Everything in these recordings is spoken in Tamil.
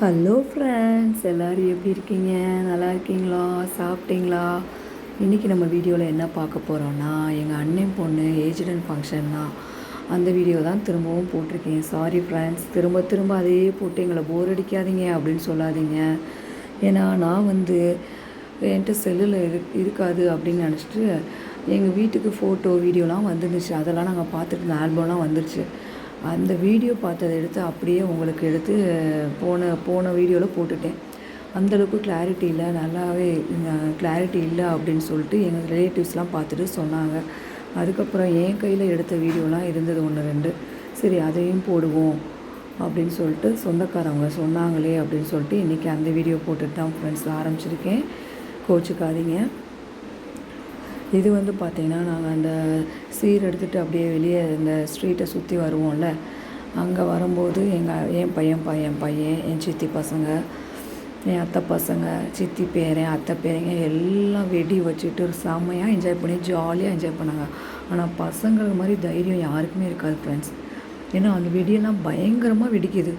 ஹலோ ஃப்ரெண்ட்ஸ், எல்லோரும் எப்படி இருக்கீங்க? நல்லா இருக்கீங்களா? சாப்பிட்டீங்களா? இன்றைக்கி நம்ம வீடியோவில் என்ன பார்க்க போகிறோன்னா, எங்கள் அண்ணன் பொண்ணு ஏஜ்டன் ஃபங்க்ஷன் தான். அந்த வீடியோ தான் திரும்பவும் போட்டிருக்கேன். சாரி ஃப்ரெண்ட்ஸ், திரும்ப திரும்ப அதையே போட்டு எங்களை போர் அடிக்காதீங்க அப்படின்னு சொல்லாதீங்க. ஏன்னா நான் என்கிட்ட செல்லில் இருக்காது அப்படின்னு நினச்சிட்டு எங்கள் வீட்டுக்கு ஃபோட்டோ வீடியோலாம் வந்துருந்துச்சு. அதெல்லாம் நாங்கள் பார்த்துட்டு இந்த ஆல்பம்லாம் வந்துருச்சு. அந்த வீடியோ பார்த்ததை எடுத்து அப்படியே உங்களுக்கு எடுத்து போன வீடியோவில் போட்டுட்டேன். அந்தளவுக்கு கிளாரிட்டி இல்லை, நல்லாவே கிளாரிட்டி இல்லை அப்படின்னு சொல்லிட்டு எங்கள் ரிலேட்டிவ்ஸ்லாம் பார்த்துட்டு சொன்னாங்க. அதுக்கப்புறம் என் கையில் எடுத்த வீடியோலாம் இருந்தது 1-2. சரி அதையும் போடுவோம் அப்படின்னு சொல்லிட்டு சொந்தக்காரவங்க சொன்னாங்களே அப்படின்னு சொல்லிட்டு இன்றைக்கி அந்த வீடியோ போட்டுட்டு தான் ஃப்ரெண்ட்ஸ் ஆரம்பிச்சிருக்கேன். கோச்சுக்காதீங்க. இது பார்த்திங்கன்னா நாங்கள் அந்த சீர் எடுத்துகிட்டு அப்படியே வெளியே இந்த ஸ்ட்ரீட்டை சுற்றி வருவோம்ல, அங்கே வரும்போது என் பையன், என் சித்தி பசங்க, என் அத்தை பசங்க, சித்தி பேரன், அத்தை பேரங்க எல்லாம் வெடி வச்சுட்டு செம்மையாக என்ஜாய் பண்ணி ஜாலியாக என்ஜாய் பண்ணாங்க. ஆனால் பசங்களுக்கு மாதிரி தைரியம் யாருக்குமே இருக்காது ஃப்ரெண்ட்ஸ். ஏன்னா அந்த வெடியெல்லாம் பயங்கரமாக வெடிக்குது.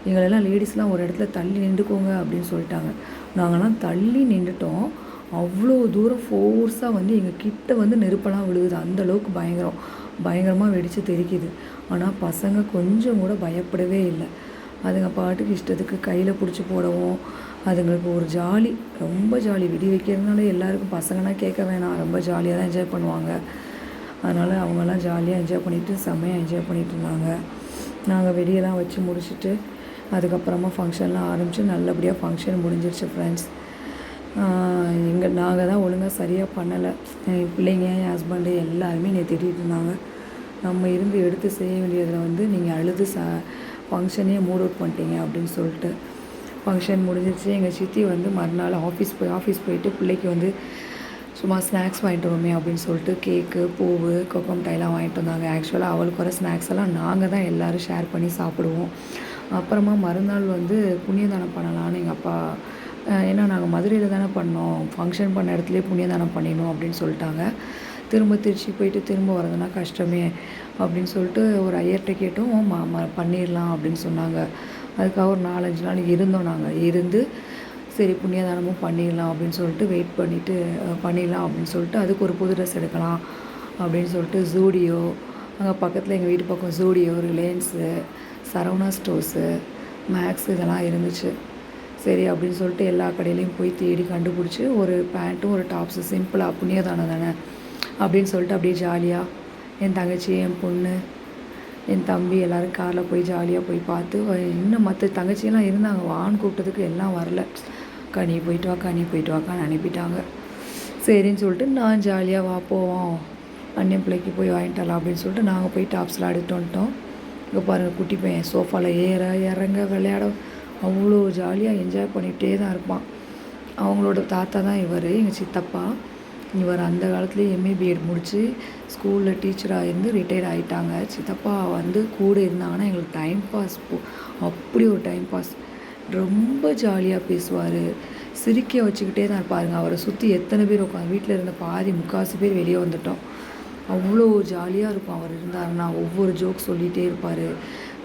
எங்களெல்லாம் லேடிஸ்லாம் ஒரு இடத்துல தள்ளி நின்றுக்கோங்க அப்படின்னு சொல்லிட்டாங்க. நாங்கள்லாம் தள்ளி நின்றுட்டோம். அவ்வளோ தூரம் ஃபோர்ஸாக எங்கள் கிட்ட நெருப்பெல்லாம் விழுகுது. அந்தளவுக்கு பயங்கரமாக வெடித்து தெரிக்குது. ஆனால் பசங்க கொஞ்சம் கூட பயப்படவே இல்லை. அதுங்க பாட்டுக்கு இஷ்டத்துக்கு கையில் பிடிச்சி போடவும் அதுங்களுக்கு ஒரு ஜாலி, ரொம்ப ஜாலி. வெடி வைக்கிறதுனால எல்லாருக்கும் பசங்கன்னா கேட்க வேணாம், ரொம்ப ஜாலியாக தான் என்ஜாய் பண்ணுவாங்க. அதனால் அவங்கெல்லாம் ஜாலியாக என்ஜாய் பண்ணிவிட்டு செம்மையாக என்ஜாய் பண்ணிகிட்டு இருந்தாங்க. நாங்கள் வெடியெல்லாம் வச்சு முடிச்சுட்டு அதுக்கப்புறமா ஃபங்க்ஷன்லாம் ஆரம்பித்து நல்லபடியாக ஃபங்க்ஷன் முடிஞ்சிருச்சு ஃப்ரெண்ட்ஸ். நாங்கள் தான் ஒழுங்காக சரியாக பண்ணலை. என் பிள்ளைங்க, என் ஹஸ்பண்டு எல்லாருமே என்னை திட்டிகிட்டு இருந்தாங்க. நம்ம இருந்து எடுத்து செய்ய வேண்டியதில் நீங்கள் அழுது ஃபங்க்ஷனே மூட் அவுட் பண்ணிட்டீங்க அப்படின்னு சொல்லிட்டு. ஃபங்க்ஷன் முடிஞ்சிருச்சு. எங்கள் சித்தி மறுநாள் ஆஃபீஸ் போயிட்டு பிள்ளைக்கு சும்மா ஸ்நாக்ஸ் வாங்கிட்டு வருமே அப்படின்னு சொல்லிட்டு கேக்கு, பூவு, கொக்கம் டைலாம் வாங்கிட்டு வந்தாங்க. ஆக்சுவலாக அவளுக்கு வர ஸ்நாக்ஸ் எல்லாம் நாங்கள் தான் எல்லோரும் ஷேர் பண்ணி சாப்பிடுவோம். அப்புறமா மறுநாள் புண்ணியதானம் பண்ணலான்னு எங்கள் அப்பா, ஏன்னா நாங்கள் மதுரையில் தானே பண்ணோம், ஃபங்க்ஷன் பண்ண இடத்துலேயே புண்ணியதானம் பண்ணிடணும் அப்படின்னு சொல்லிட்டாங்க. திரும்ப திருச்சி போயிட்டு திரும்ப வரதுனா கஷ்டமே அப்படின்னு சொல்லிட்டு ஒரு ஐயர்கிட்ட கேட்டோம். பண்ணிடலாம் அப்படின்னு சொன்னாங்க. அதுக்காக ஒரு 4-5 நாள் இருந்தோம். நாங்கள் இருந்து சரி புண்ணியதானமும் பண்ணிடலாம் அப்படின்னு சொல்லிட்டு வெயிட் பண்ணிவிட்டு பண்ணிடலாம் அப்படின்னு சொல்லிட்டு அதுக்கு ஒரு புது ட்ரெஸ் எடுக்கலாம் அப்படின்னு சொல்லிட்டு ஜூடியோ, அங்கே பக்கத்தில் எங்கள் வீட்டு பக்கம் ஜூடியோ, ரிலையன்ஸு, சரவணா ஸ்டோர்ஸு, மேக்ஸ் இதெல்லாம் இருந்துச்சு. சரி அப்படின்னு சொல்லிட்டு எல்லா கடையிலையும் போய் தேடி கண்டுபிடிச்சி ஒரு பேண்ட்டும் ஒரு டாப்ஸு சிம்பிளாக புண்ணியதானம் தானே அப்படின்னு சொல்லிட்டு அப்படியே ஜாலியாக என் தங்கச்சி, என் பொண்ணு, என் தம்பி எல்லோரும் காரில் போய் ஜாலியாக போய் பார்த்து, இன்னும் மற்ற தங்கச்சியெல்லாம் இருந்தாங்க. வான்னு கூப்பிட்டதுக்கு எல்லாம் வரல. நீ போயிட்டு வாக்கான்னு அனுப்பிட்டாங்க. சரின்னு சொல்லிட்டு நான் ஜாலியாக வா போவோம், அண்ணன் பிள்ளைக்கு போய் வாங்கிட்டாலாம் அப்படின்னு சொல்லிட்டு நாங்கள் போய் டாப்ஸ்லாம் எடுத்துகிட்டு வந்துட்டோம். இங்கே பாருங்கள், குட்டி பையன் சோஃபாவில் ஏற இறங்க விளையாட அவ்வளோ ஜாலியாக என்ஜாய் பண்ணிகிட்டே தான் இருப்பான். அவங்களோட தாத்தா தான் இவர், எங்கள் சித்தப்பா. இவர் அந்த காலத்துலேயே எம்ஏ பிஎட் முடித்து ஸ்கூலில் டீச்சராக இருந்து ரிட்டையர் ஆகிட்டாங்க. சித்தப்பா கூட இருந்தாங்கன்னா எங்களுக்கு டைம் பாஸ், அப்படி ஒரு டைம் பாஸ். ரொம்ப ஜாலியாக பேசுவார், சிரிக்க வச்சுக்கிட்டே தான் இருப்பாருங்க. அவரை சுற்றி எத்தனை பேர் உட்காந்து, வீட்டில் இருந்த முக்கால்வாசி பேர் வெளியே வந்துட்டோம். அவ்வளோ ஜாலியாக இருக்கும் அவர் இருந்தாருன்னா. ஒவ்வொரு ஜோக் சொல்லிகிட்டே இருப்பார்.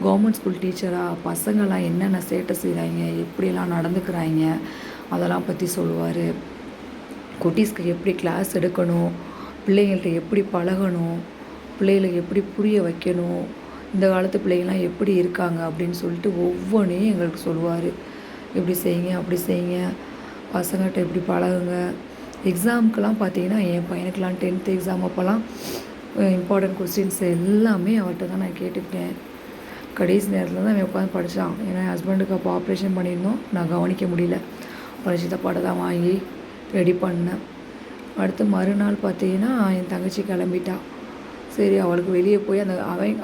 கவர்மெண்ட் ஸ்கூல் டீச்சராக பசங்கள்லாம் என்னென்ன சேட்டை செய்கிறாங்க, எப்படியெல்லாம் நடந்துக்கிறாங்க அதெல்லாம் பற்றி சொல்லுவார். குட்டீஸ்க்கு எப்படி கிளாஸ் எடுக்கணும், பிள்ளைங்கள்ட்ட எப்படி பழகணும், பிள்ளைகளுக்கு எப்படி புரிய வைக்கணும், இந்த காலத்து பிள்ளைங்கள்லாம் எப்படி இருக்காங்க அப்படின்னு சொல்லிட்டு ஒவ்வொன்றையும் எங்களுக்கு சொல்லுவார். இப்படி செய்யுங்க, அப்படி செய்யுங்க, பசங்கள்கிட்ட எப்படி பழகுங்க. எக்ஸாமுக்கெல்லாம் பார்த்தீங்கன்னா என் பையனுக்கெலாம் 10th எக்ஸாம் அப்போல்லாம் இம்பார்ட்டன்ட் கொஸ்டின்ஸ் எல்லாமே அவர்கிட்ட தான் நான் கேட்டுக்கிட்டேன். கடைசி நேரத்தில் தான் அவன் உட்காந்து படித்தான். ஏன்னா என் ஹஸ்பண்டுக்கு அப்போ ஆப்ரேஷன் பண்ணியிருந்தோம், நான் கவனிக்க முடியல. சித்தப்பாட்டை தான் வாங்கி ரெடி பண்ணேன். அடுத்து மறுநாள் பார்த்தீங்கன்னா என் தங்கச்சி கிளம்பிட்டா. சரி அவளுக்கு வெளியே போய்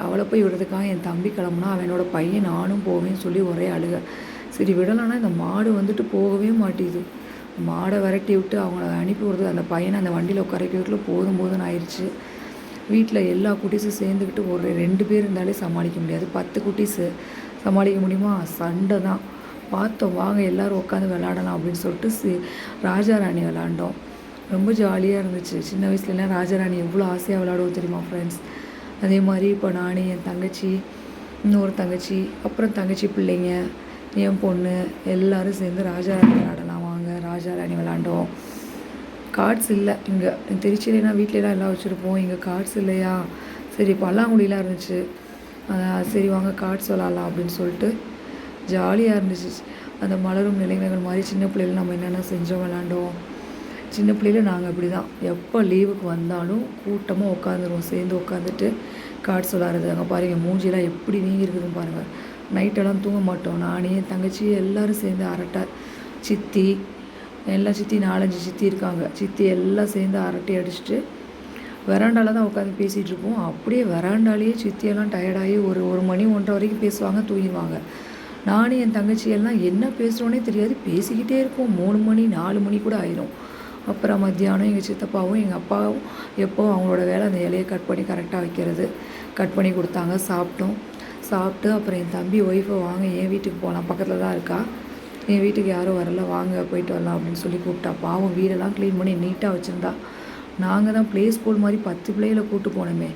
அவளை போய் விடுறதுக்காக என் தம்பி கிளம்புனா, அவனோட பையன் நானும் போவேன்னு சொல்லி ஒரே அழுக. சரி விடலான்னா இந்த மாடு போகவே மாட்டேது. மாடை விரட்டி விட்டு அவங்கள அனுப்பி விடுறது, அந்த பையனை அந்த வண்டியில் உட்காரக்கி வீட்டில் போதும்னு ஆயிடுச்சு. வீட்டில் எல்லா குட்டீஸும் சேர்ந்துக்கிட்டு ஒரு 2 பேர் இருந்தாலே சமாளிக்க முடியாது. 10 குட்டீஸு சமாளிக்க முடியுமா? சண்டை தான். பார்த்தோம், வாங்க எல்லோரும் உட்காந்து விளாடலாம் அப்படின்னு சொல்லிட்டு ராஜாராணி விளாண்டோம். ரொம்ப ஜாலியாக இருந்துச்சு. சின்ன வயசுலலாம் ராஜாராணி எவ்வளோ ஆசையாக விளாடுவோம் தெரியுமா ஃப்ரெண்ட்ஸ். அதே மாதிரி இப்போ நான், என் தங்கச்சி, இன்னொரு தங்கச்சி, அப்புறம் தங்கச்சி பிள்ளைங்க, என் பொண்ணு எல்லோரும் சேர்ந்து ராஜா ராணி விளாடலாம் வாங்க. ராஜா ராணி விளாண்டோம். கார்ட்ஸ் இல்லை இங்கே திருச்சியிலனா வீட்லலாம் எல்லாம் வச்சுருப்போம். இங்கே கார்ட்ஸ் இல்லையா, சரி பல்லாங்குழிலாம் இருந்துச்சு. சரி வாங்க கார்ட்ஸ் விளாட்லாம் அப்படின்னு சொல்லிட்டு ஜாலியாக இருந்துச்சு. அந்த மலரும் நினைவுகள் மாதிரி சின்ன பிள்ளைல நம்ம என்னென்ன செஞ்சோம் விளாண்டோம். சின்ன பிள்ளையில நாங்கள் அப்படி தான் எப்போ லீவுக்கு வந்தாலும் கூட்டமாக உட்காந்துருவோம். சேர்ந்து உட்காந்துட்டு கார்ட்ஸ் விளாட்றது. அங்கே பாருங்கள் மூஞ்சிலாம் எப்படி வீங்கிருக்குதுன்னு பாருங்கள். நைட்டெல்லாம் தூங்க மாட்டோம். நானே தங்கச்சி எல்லோரும் சேர்ந்து அரட்டை, சித்தி எல்லாம் சித்தி 4-5 சித்தி இருக்காங்க. சித்தி எல்லாம் சேர்ந்து அரட்டை அடிச்சுட்டு வெராண்டாவில் தான் உட்காந்து பேசிகிட்ருப்போம். அப்படியே வெராண்டாலேயே சித்தியெல்லாம் டயர்டாகி ஒரு 1 மணி 1:30 வரைக்கும் பேசுவாங்க, தூங்கிடுவாங்க. நானும் என் தங்கச்சியெல்லாம் என்ன பேசுகிறோன்னே தெரியாது, பேசிக்கிட்டே இருப்போம். 3 மணி 4 மணி கூட ஆயிடும். அப்புறம் மத்தியானம் எங்கள் சித்தப்பாவும் எங்கள் அப்பாவும் எப்போவும் அவங்களோட வேலை அந்த இலையை கட் பண்ணி கரெக்டாக வைக்கிறது. கட் பண்ணி கொடுத்தாங்க. சாப்பிட்டு அப்புறம் என் தம்பி ஒய்ஃபை வாங்க என் வீட்டுக்கு போகலாம், பக்கத்தில் தான் இருக்கா, என் வீட்டுக்கு யாரும் வரல, வாங்க போயிட்டு வரலாம் அப்படின்னு சொல்லி கூப்பிட்டா. பாவம் வீடெல்லாம் க்ளீன் பண்ணி நீட்டாக வச்சுருந்தா. நாங்கள் தான் ப்ளே ஸ்கூல் மாதிரி 10 பிள்ளைகளை கூப்பிட்டு போனோமே.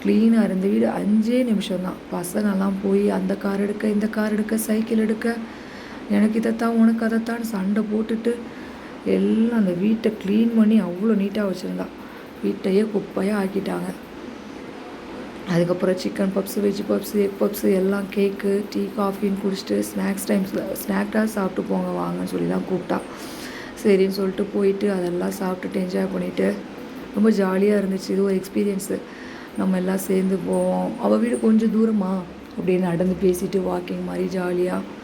க்ளீனாக இருந்த வீடு 5 நிமிஷம் தான். பசங்கள்லாம் போய் அந்த கார் எடுக்க, இந்த கார் எடுக்க, சைக்கிள் எடுக்க, எனக்கு இதைத்தான் உனக்கு அதைத்தான் சண்டை போட்டுட்டு எல்லாம் அந்த வீட்டை க்ளீன் பண்ணி அவ்வளோ நீட்டாக வச்சுருந்தா. வீட்டையே குப்பையாக ஆக்கிட்டாங்க. அதுக்கப்புறம் chicken puffs, veg puffs, egg puffs எல்லாம், கேக்கு, டீ, காஃபின்னு குடிச்சிட்டு ஸ்நாக்டாக சாப்பிட்டு போங்க வாங்கன்னு சொல்லி தான் கூப்பிட்டா. சரின்னு சொல்லிட்டு போயிட்டு அதெல்லாம் சாப்பிட்டுட்டு என்ஜாய் பண்ணிவிட்டு ரொம்ப ஜாலியாக இருந்துச்சு. இது ஒரு எக்ஸ்பீரியன்ஸு. நம்ம எல்லாம் சேர்ந்து போவோம். அவள் வீடு கொஞ்சம் தூரமா அப்படின்னு நடந்து பேசிவிட்டு வாக்கிங் மாதிரி ஜாலியாக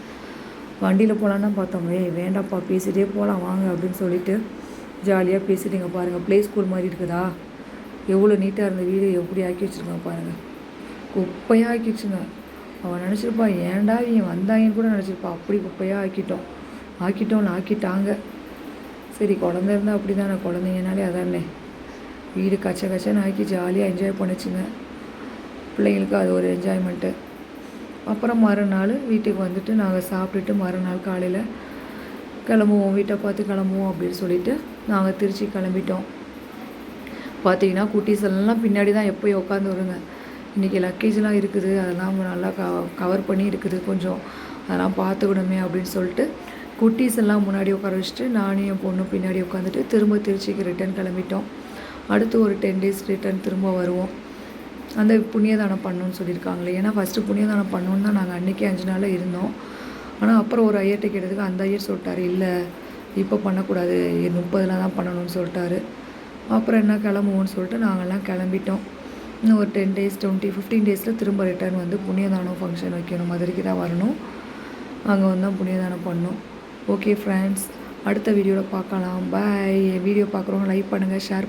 வண்டியில் போகலான்னு பார்த்தோம். வேண்டாம்ப்பா பேசிகிட்டே போகலாம் வாங்க அப்படின்னு சொல்லிட்டு ஜாலியாக பேசிட்டு இங்கே பாருங்கள் ப்ளே ஸ்கூல் மாதிரி இருக்குதா, எவ்வளோ நீட்டாக இருந்த வீடு எப்படி ஆக்கி வச்சுருக்காங்க பாருங்கள். குப்பையாக ஆக்கி வச்சுங்க. அவன் நினச்சிருப்பா ஏன்டா இவன் வந்தாங்கன்னு கூட நினச்சிருப்பா. அப்படி குப்பையாக ஆக்கிட்டாங்க. சரி குழந்த இருந்தால் அப்படி தானே, குழந்தைங்கனாலே அதானே. வீடு கச்சன்னு ஆக்கி ஜாலியாக என்ஜாய் பண்ணிச்சுங்க. பிள்ளைங்களுக்கு அது ஒரு என்ஜாய்மெண்ட்டு. அப்புறம் மறுநாள் வீட்டுக்கு வந்துட்டு நாங்கள் சாப்பிட்டுட்டு மறுநாள் காலையில் கிளம்புவோம், வீட்டை பார்த்து கிளம்புவோம் அப்படின்னு சொல்லிட்டு நாங்கள் திருச்சி கிளம்பிட்டோம். பார்த்தீங்கன்னா குட்டீஸ் எல்லாம் பின்னாடி தான் எப்போயும் உட்காந்து வருங்க. இன்றைக்கி லக்கேஜ்லாம் இருக்குது, அதெல்லாம் நல்லா கவர் பண்ணி இருக்குது, கொஞ்சம் அதெல்லாம் பார்த்துக்கணுமே அப்படின்னு சொல்லிட்டு குட்டீஸ் எல்லாம் முன்னாடி உட்கார வச்சுட்டு நானும் என் பொண்ணு பின்னாடி உட்காந்துட்டு திரும்ப திருச்சிக்கு ரிட்டன் கிளம்பிட்டோம். அடுத்து ஒரு 10 days ரிட்டன் திரும்ப வருவோம். அந்த புண்ணியதானம் பண்ணணுன்னு சொல்லியிருக்காங்களே. ஏன்னா ஃபஸ்ட்டு புண்ணியதானம் பண்ணணுன்னு தான் நாங்கள் அன்றைக்கி 5 நாளில் இருந்தோம். ஆனால் அப்புறம் ஒரு ஐயர்கிட்ட கேட்டதுக்கு அந்த ஐயர் சொல்லிட்டாரு, இல்லை இப்போ பண்ணக்கூடாது, 30 தான் பண்ணணும்னு சொல்லிட்டாரு. அப்புறம் என்ன கிளம்புவோன்னு சொல்லிட்டு நாங்கள்லாம் கிளம்பிட்டோம். இன்னும் ஒரு 10 days 15 days திரும்ப ரிட்டர்ன் வந்து புண்ணியதானம் ஃபங்க்ஷன் வைக்கணும். மதுரைக்கு தான் வரணும். அங்கே வந்து தான் புண்ணியதானம் பண்ணணும். ஓகே ஃப்ரெண்ட்ஸ், அடுத்த வீடியோவில் பார்க்கலாம். பாய். என் வீடியோ பார்க்குறவங்க லைக் பண்ணுங்கள், ஷேர்